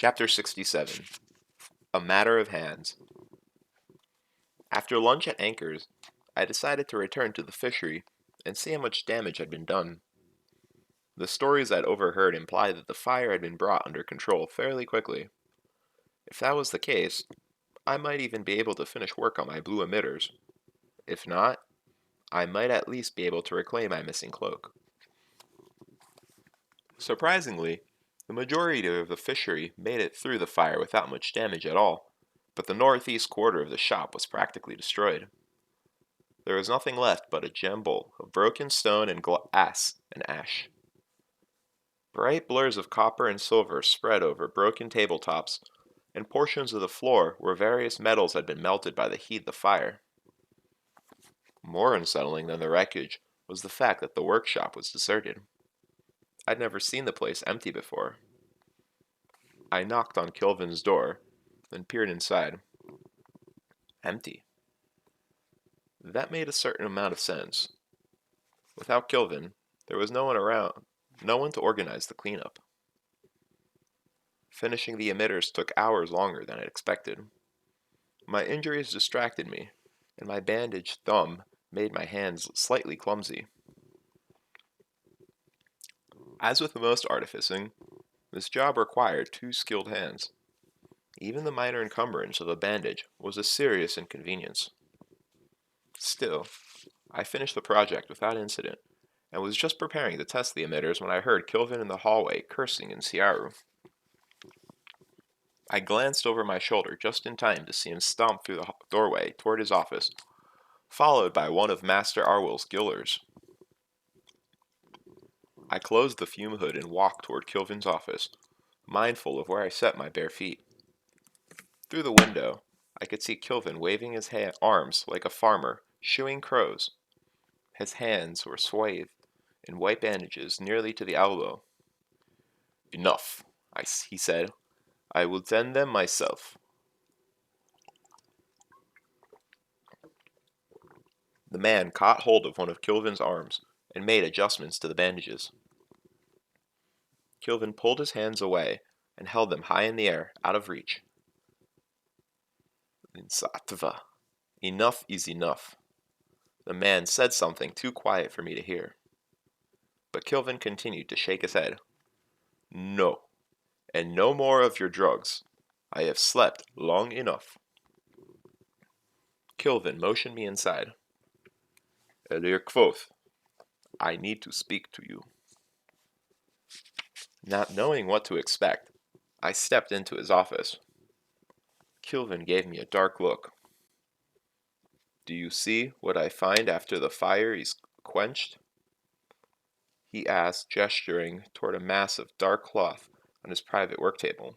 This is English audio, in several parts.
Chapter 67 A Matter of Hands. After lunch at Anchor's, I decided to return to the fishery and see how much damage had been done. The stories I'd overheard implied that the fire had been brought under control fairly quickly. If that was the case, I might even be able to finish work on my blue emitters. If not, I might at least be able to reclaim my missing cloak. Surprisingly, the majority of the fishery made it through the fire without much damage at all, but the northeast quarter of the shop was practically destroyed. There was nothing left but a jumble of broken stone and glass and ash. Bright blurs of copper and silver spread over broken tabletops and portions of the floor where various metals had been melted by the heat of the fire. More unsettling than the wreckage was the fact that the workshop was deserted. I'd never seen the place empty before. I knocked on Kilvin's door, then peered inside. Empty. That made a certain amount of sense. Without Kilvin, there was no one around, no one to organize the cleanup. Finishing the emitters took hours longer than I'd expected. My injuries distracted me, and my bandaged thumb made my hands slightly clumsy. As with most artificing, this job required two skilled hands. Even the minor encumbrance of a bandage was a serious inconvenience. Still, I finished the project without incident, and was just preparing to test the emitters when I heard Kilvin in the hallway cursing in Siaru. I glanced over my shoulder just in time to see him stomp through the doorway toward his office, followed by one of Master Arwill's gillers. I closed the fume hood and walked toward Kilvin's office, mindful of where I set my bare feet. Through the window, I could see Kilvin waving his arms like a farmer, shooing crows. His hands were swathed in white bandages nearly to the elbow. "Enough," he said. "I will tend them myself." The man caught hold of one of Kilvin's arms and made adjustments to the bandages. Kilvin pulled his hands away and held them high in the air, out of reach. "Insatva. Enough is enough." The man said something too quiet for me to hear. But Kilvin continued to shake his head. "No, and no more of your drugs. I have slept long enough." Kilvin motioned me inside. "Elir Kvothe, I need to speak to you." Not knowing what to expect, I stepped into his office. Kilvin gave me a dark look. "Do you see what I find after the fire is quenched?" he asked, gesturing toward a mass of dark cloth on his private work table.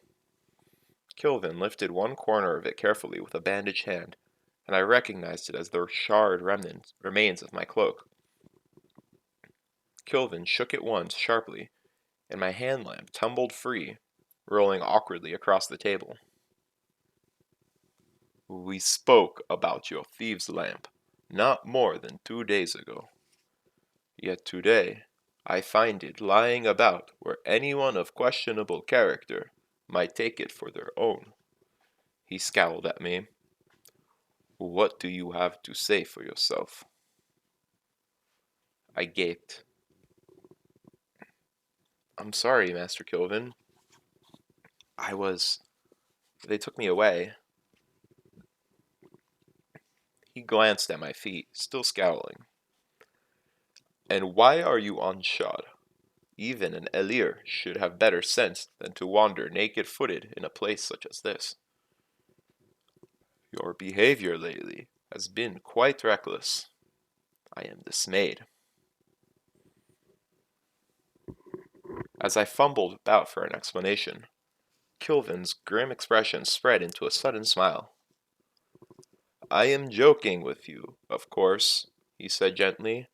Kilvin lifted one corner of it carefully with a bandaged hand, and I recognized it as the charred remains of my cloak. Kilvin shook it once sharply, and my hand lamp tumbled free, rolling awkwardly across the table. "We spoke about your thieves' lamp not more than 2 days ago. Yet today I find it lying about where anyone of questionable character might take it for their own." He scowled at me. "What do you have to say for yourself?" I gaped. "I'm sorry, Master Kilvin. They took me away." He glanced at my feet, still scowling. "And why are you unshod? Even an Elir should have better sense than to wander naked-footed in a place such as this. Your behavior lately has been quite reckless. I am dismayed." As I fumbled about for an explanation, Kilvin's grim expression spread into a sudden smile. "I am joking with you, of course," he said gently.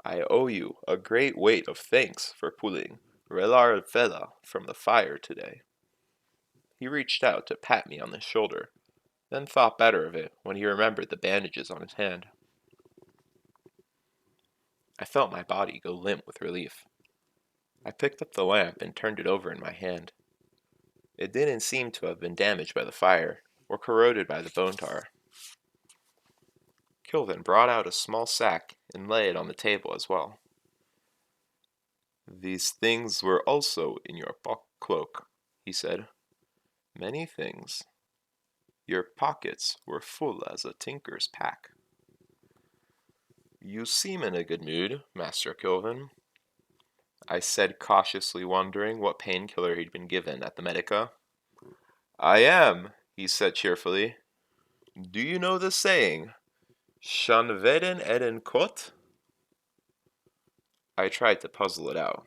"I owe you a great weight of thanks for pulling Relar Vela from the fire today." He reached out to pat me on the shoulder, then thought better of it when he remembered the bandages on his hand. I felt my body go limp with relief. I picked up the lamp and turned it over in my hand. It didn't seem to have been damaged by the fire, or corroded by the bone tar. Kilvin brought out a small sack and lay it on the table as well. These things were also in your cloak, he said. Many things. Your pockets were full as a tinker's pack. You seem in a good mood, Master Kilvin, I said, cautiously wondering what painkiller he'd been given at the Medica. I am, he said cheerfully. Do you know the saying, Shanveden eden kot? I tried to puzzle it out.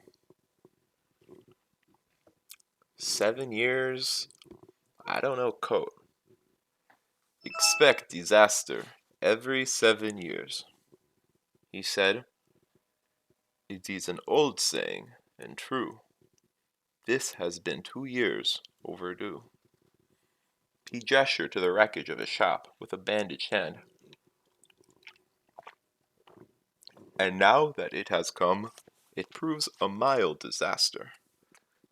7 years, I don't know coat. Expect disaster every 7 years, he said. It is an old saying, and true. This has been 2 years overdue. He gestured to the wreckage of his shop with a bandaged hand. And now that it has come, it proves a mild disaster.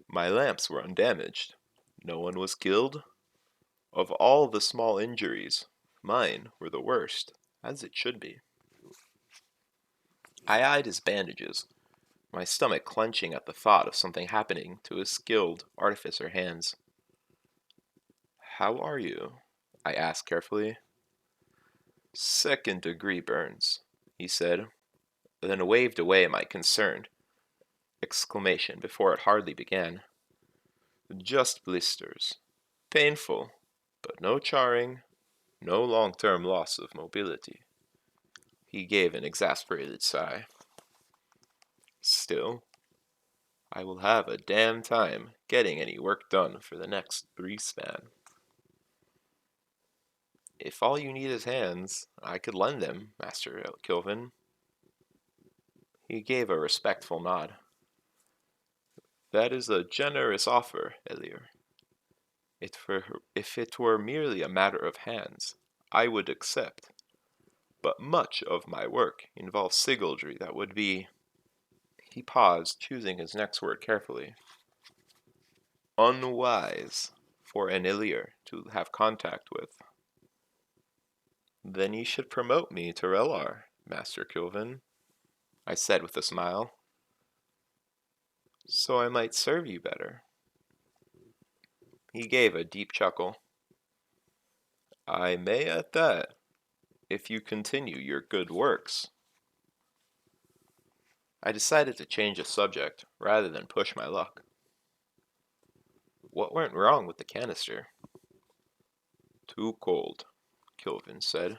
My lamps were undamaged. No one was killed. Of all the small injuries, mine were the worst, as it should be. I eyed his bandages, my stomach clenching at the thought of something happening to his skilled artificer hands. How are you? I asked carefully. 2nd-degree burns, he said, then waved away my concerned exclamation before it hardly began. Just blisters. Painful, but no charring, no long-term loss of mobility. He gave an exasperated sigh. Still, I will have a damn time getting any work done for the next 3 span. If all you need is hands, I could lend them, Master Kilvin. He gave a respectful nod. That is a generous offer, Elier. If it were merely a matter of hands, I would accept. But much of my work involves sigildry that would be... He paused, choosing his next word carefully. Unwise for an Elier to have contact with. Then you should promote me to Relar, Master Kilvin, I said with a smile. So I might serve you better. He gave a deep chuckle. I may at that, if you continue your good works. I decided to change the subject rather than push my luck. What went wrong with the canister? Too cold, Kilvin said.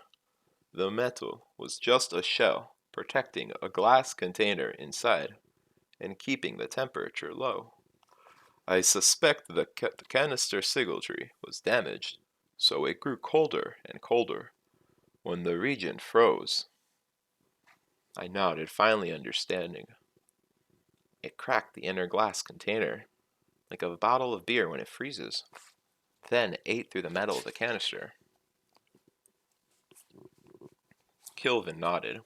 The metal was just a shell protecting a glass container inside and keeping the temperature low. I suspect the canister sigildry was damaged, so it grew colder and colder when the region froze. I nodded, finally understanding. It cracked the inner glass container, like a bottle of beer when it freezes, then ate through the metal of the canister. Kilvin nodded.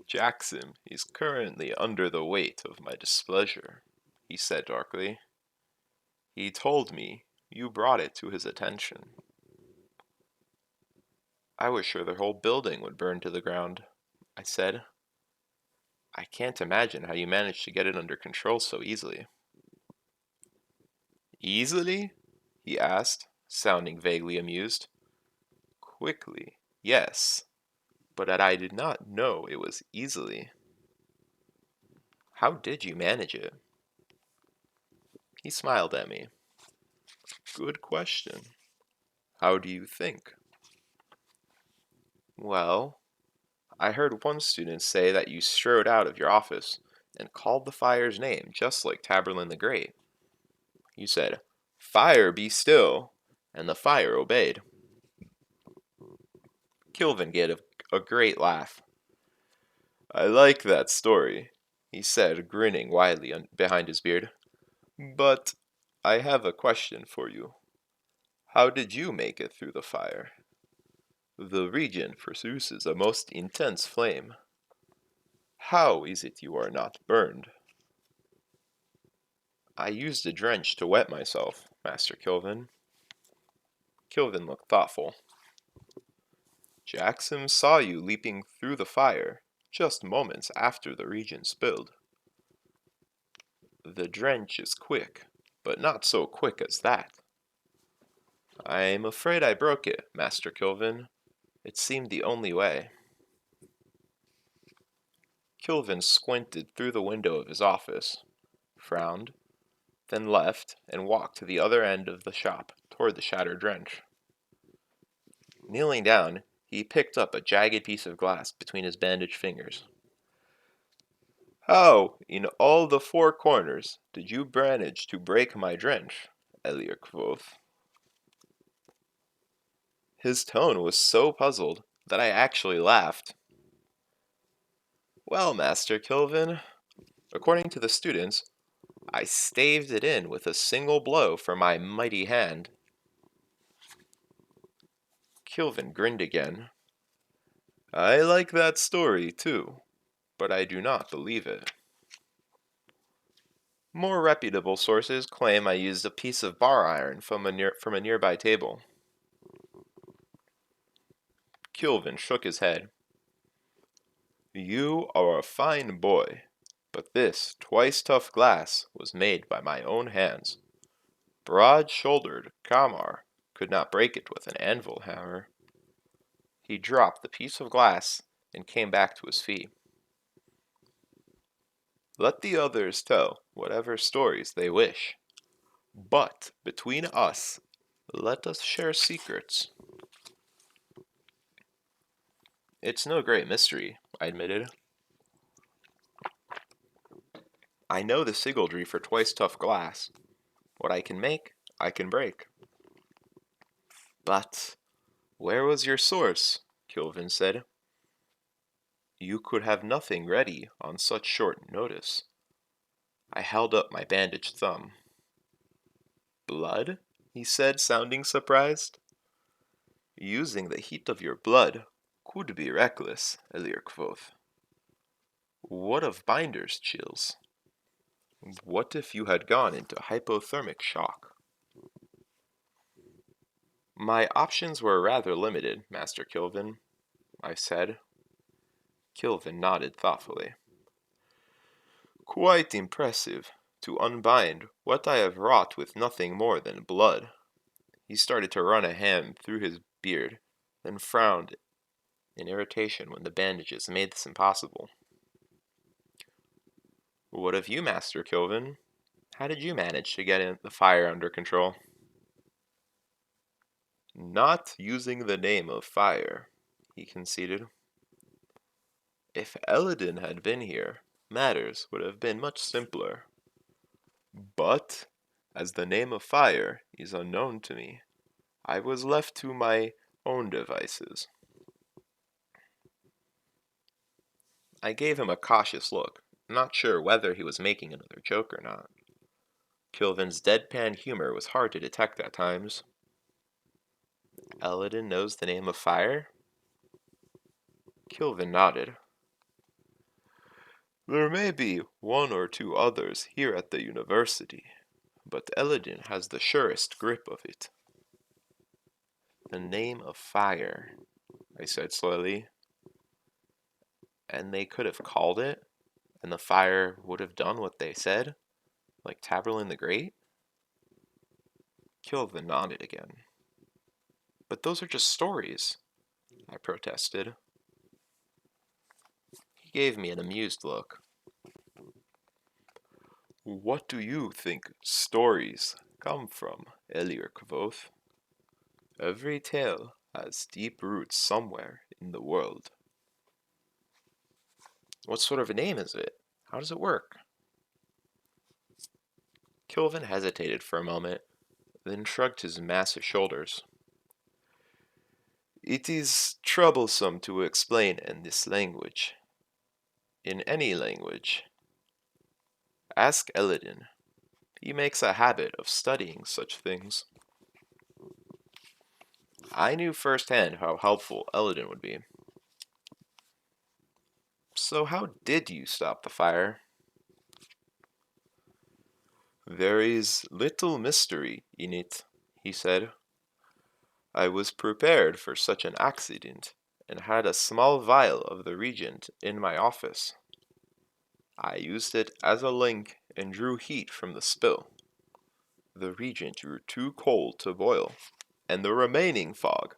Jackson is currently under the weight of my displeasure, he said darkly. He told me you brought it to his attention. I was sure the whole building would burn to the ground, I said. I can't imagine how you managed to get it under control so easily. Easily? He asked, sounding vaguely amused. Quickly, yes, but I did not know it was easily. How did you manage it? He smiled at me. Good question. How do you think? Well, I heard one student say that you strode out of your office and called the fire's name just like Taberlin the Great. You said, Fire, be still, and the fire obeyed. Kilvin gave a great laugh. I like that story, he said, grinning widely behind his beard. But I have a question for you. How did you make it through the fire? The region produces a most intense flame. How is it you are not burned? I used a drench to wet myself, Master Kilvin. Kilvin looked thoughtful. Jackson saw you leaping through the fire just moments after the region spilled. The drench is quick, but not so quick as that. I'm afraid I broke it, Master Kilvin. It seemed the only way. Kilvin squinted through the window of his office, frowned, then left and walked to the other end of the shop toward the shattered drench. Kneeling down, he picked up a jagged piece of glass between his bandaged fingers. How, in all the four corners, did you manage to break my drench? Elier quoth. His tone was so puzzled that I actually laughed. Well, Master Kilvin, according to the students, I staved it in with a single blow from my mighty hand. Kilvin grinned again. I like that story, too, but I do not believe it. More reputable sources claim I used a piece of bar iron from a nearby table. Kilvin shook his head. You are a fine boy, but this twice-tough glass was made by my own hands. Broad-shouldered Kamar could not break it with an anvil hammer. He dropped the piece of glass and came back to his feet. Let the others tell whatever stories they wish. But between us, let us share secrets. It's no great mystery, I admitted. I know the sigildry for twice-tough glass. What I can make, I can break. But where was your source? Kilvin said. You could have nothing ready on such short notice. I held up my bandaged thumb. Blood? He said, sounding surprised. Using the heat of your blood could be reckless, Elier quoth. What of binder's chills? What if you had gone into hypothermic shock? My options were rather limited, Master Kilvin, I said. Kilvin nodded thoughtfully. Quite impressive, to unbind what I have wrought with nothing more than blood. He started to run a hand through his beard, then frowned in irritation when the bandages made this impossible. What of you, Master Kilvin? How did you manage to get the fire under control? Not using the name of fire, he conceded. If Eladin had been here, matters would have been much simpler. But, as the name of fire is unknown to me, I was left to my own devices. I gave him a cautious look, not sure whether he was making another joke or not. Kilvin's deadpan humor was hard to detect at times. Eladin knows the name of fire? Kilvin nodded. There may be one or two others here at the university, but Eladin has the surest grip of it. The name of fire, I said slowly. And they could have called it, and the fire would have done what they said, like Taborlin the Great? Kilvin nodded again. But those are just stories, I protested. He gave me an amused look. What do you think stories come from, Elier quoth? Every tale has deep roots somewhere in the world. What sort of a name is it? How does it work? Kilvin hesitated for a moment, then shrugged his massive shoulders. It is troublesome to explain in this language. In any language. Ask Eladin. He makes a habit of studying such things. I knew firsthand how helpful Eladin would be. So how did you stop the fire? There is little mystery in it, he said. I was prepared for such an accident and had a small vial of the reagent in my office. I used it as a link and drew heat from the spill. The reagent grew too cold to boil, and the remaining fog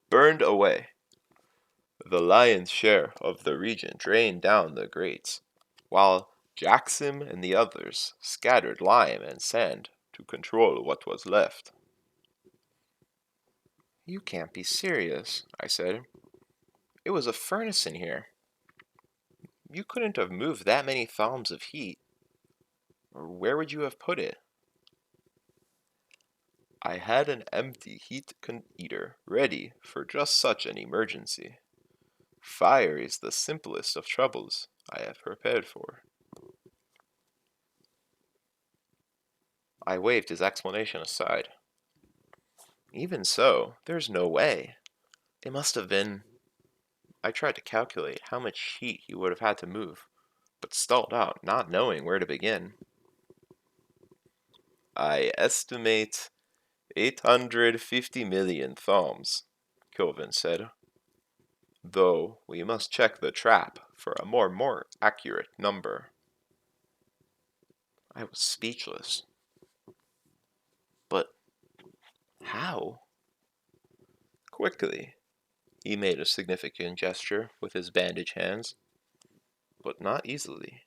burned away. The lion's share of the reagent drained down the grates, while Jackson and the others scattered lime and sand to control what was left. You can't be serious, I said. It was a furnace in here. You couldn't have moved that many fathoms of heat. Or where would you have put it? I had an empty heat eater ready for just such an emergency. Fire is the simplest of troubles I have prepared for. I waved his explanation aside. Even so, there's no way. It must have been. I tried to calculate how much heat he would have had to move, but stalled out, not knowing where to begin. I estimate 850 million thoms, Kilvin said. Though we must check the trap for a more accurate number. I was speechless. But how? Quickly, he made a significant gesture with his bandaged hands, but not easily.